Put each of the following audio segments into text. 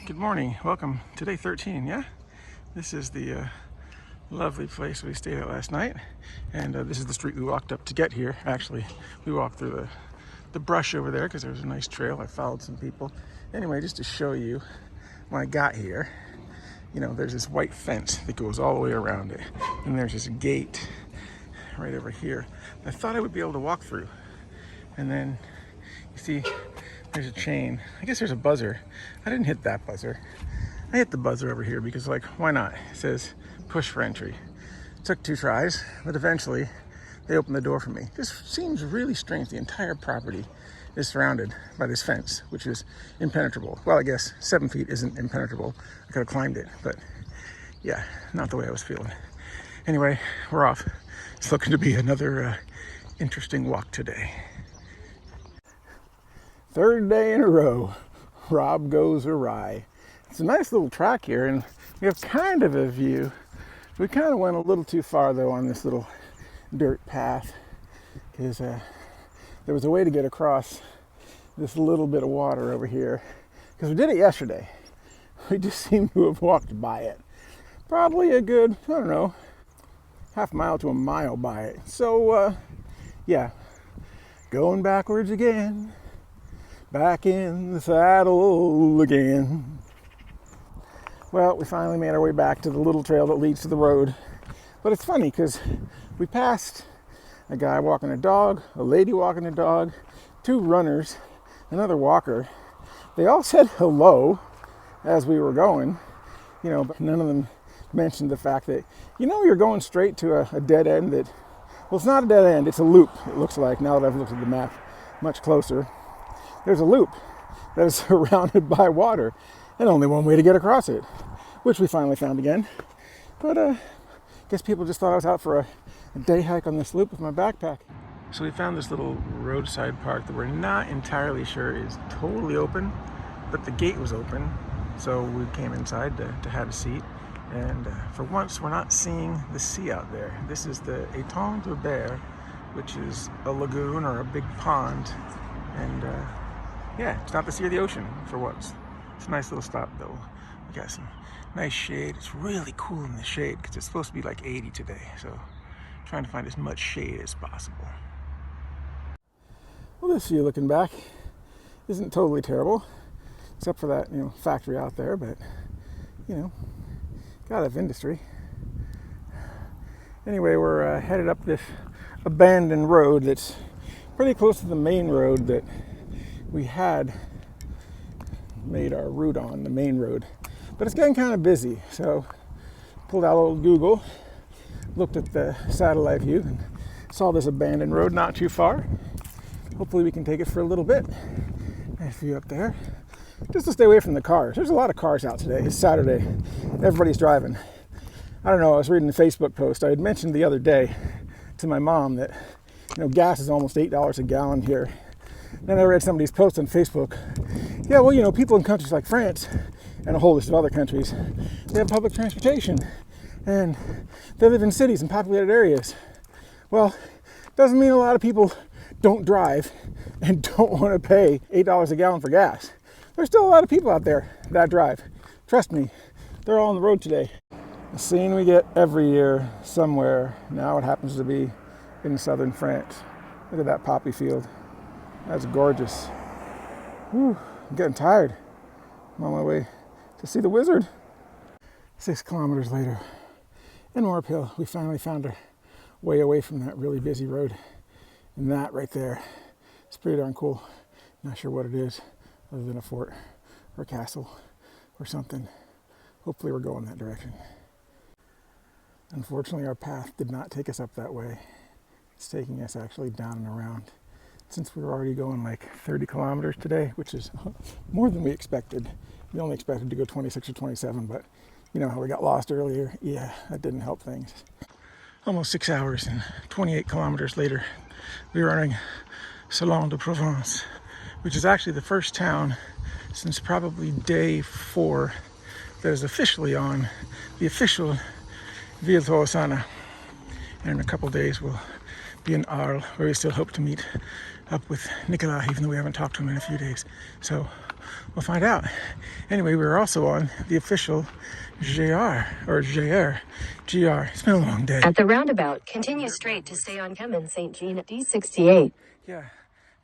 Good morning. Welcome to day 13, yeah? This is the lovely place we stayed at last night. And this is the street we walked up to get here. Actually, we walked through the brush over there because there was a nice trail. I followed some people. Anyway, just to show you, when I got here, you know, there's this white fence that goes all the way around it. And there's this gate right over here. I thought I would be able to walk through. And then, you see, there's a chain. I guess there's a buzzer. I didn't hit that buzzer. I hit the buzzer over here because, like, why not? It says push for entry. Took 2 tries, but eventually they opened the door for me. This seems really strange. The entire property is surrounded by this fence, which is impenetrable. Well, I guess 7 feet isn't impenetrable. I could have climbed it, but yeah, not the way I was feeling. Anyway, we're off. It's looking to be another interesting walk today. 3rd day in a row, Rob goes awry. It's a nice little track here, and we have kind of a view. We kind of went a little too far, though, on this little dirt path, because there was a way to get across this little bit of water over here, because we did it yesterday. We just seem to have walked by it. Probably a good, I don't know, half mile to a mile by it. So, yeah, going backwards again. Back in the saddle again. Well, we finally made our way back to the little trail that leads to the road. But it's funny because we passed a guy walking a dog, a lady walking a dog, 2 runners, another walker. They all said hello as we were going, you know, but none of them mentioned the fact that, you know, you're going straight to a dead end that, well, it's not a dead end, it's a loop, it looks like, now that I've looked at the map much closer. There's a loop that is surrounded by water and only one way to get across it, which we finally found again. But I guess people just thought I was out for a day hike on this loop with my backpack. So we found this little roadside park that we're not entirely sure is totally open, but the gate was open. So we came inside to have a seat. And for once, we're not seeing the sea out there. This is the Étang de Berre, which is a lagoon or a big pond. And yeah, it's not the sea or the ocean for once. It's a nice little stop though. We got some nice shade. It's really cool in the shade because it's supposed to be like 80 today. So trying to find as much shade as possible. Well, this view looking back isn't totally terrible, except for that, you know, factory out there, but you know, gotta have industry. Anyway, we're headed up this abandoned road that's pretty close to the main road that we had made our route on, the main road. But it's getting kind of busy, so pulled out old Google, looked at the satellite view, and saw this abandoned road not too far. Hopefully we can take it for a little bit. Nice view up there. Just to stay away from the cars. There's a lot of cars out today. It's Saturday. Everybody's driving. I don't know, I was reading the Facebook post. I had mentioned the other day to my mom that, you know, gas is almost $8 a gallon here. Then I read somebody's post on Facebook. Yeah, well, you know, people in countries like France and a whole list of other countries, they have public transportation and they live in cities and populated areas. Well, doesn't mean a lot of people don't drive and don't want to pay $8 a gallon for gas. There's still a lot of people out there that drive. Trust me, they're all on the road today. A scene we get every year somewhere. Now it happens to be in southern France. Look at that poppy field. That's gorgeous. Whew, I'm getting tired. I'm on my way to see the wizard. 6 kilometers later, in more uphill, we finally found our way away from that really busy road. And that right there, it's pretty darn cool. Not sure what it is, other than a fort or a castle or something. Hopefully we're going that direction. Unfortunately, our path did not take us up that way. It's taking us actually down and around. Since we were already going like 30 kilometers today, which is more than we expected. We only expected to go 26 or 27, but you know how we got lost earlier? Yeah, that didn't help things. Almost 6 hours and 28 kilometers later, we were entering Salon-de-Provence, which is actually the first town since probably day 4 that is officially on the official Vitrolles. And in a couple days, we'll be in Arles, where we still hope to meet up with Nicolas, even though we haven't talked to him in a few days. So we'll find out. Anyway, we were also on the official GR. It's been a long day. At the roundabout, continue straight to stay on Kemen St. Jean at D68. Yeah,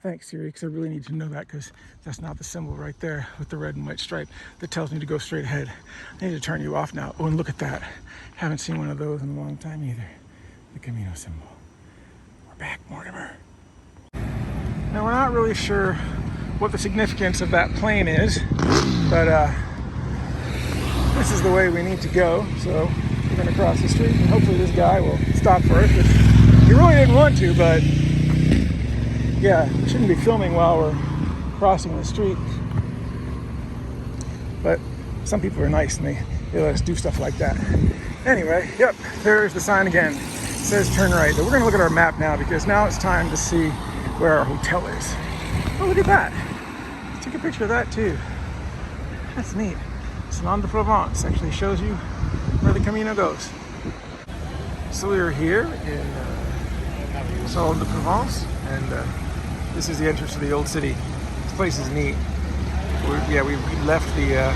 thanks Siri, because I really need to know that, because that's not the symbol right there with the red and white stripe that tells me to go straight ahead. I need to turn you off now. Oh, and look at that. Haven't seen one of those in a long time either. The Camino symbol. We're back, Mortimer. Now, we're not really sure what the significance of that plane is, but this is the way we need to go. So we're going to cross the street, and hopefully this guy will stop for us. Which he really didn't want to, but yeah, we shouldn't be filming while we're crossing the street. But some people are nice and they let us do stuff like that. Anyway, yep, there's the sign again. It says turn right. But we're going to look at our map now, because now it's time to see where our hotel is. Oh, look at that. Take a picture of that too. That's neat. Salon-de-Provence actually shows you where the Camino goes. So we are here in Salon-de-Provence, and this is the entrance to the old city. This place is neat. We left the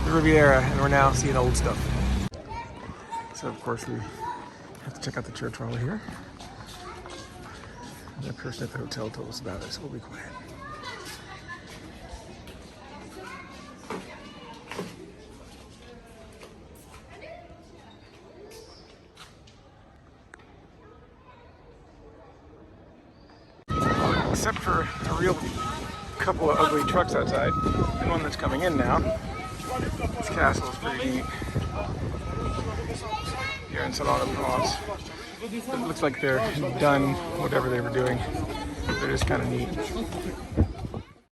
Riviera, and we're now seeing old stuff. So of course we have to check out the church while we're here. And the person at the hotel told us about it, so we'll be quiet. Except for a real couple of ugly trucks outside, and one that's coming in now. This castle is pretty neat. Here in Salon-de-Provence. It looks like they're done whatever they were doing. They're just kind of neat.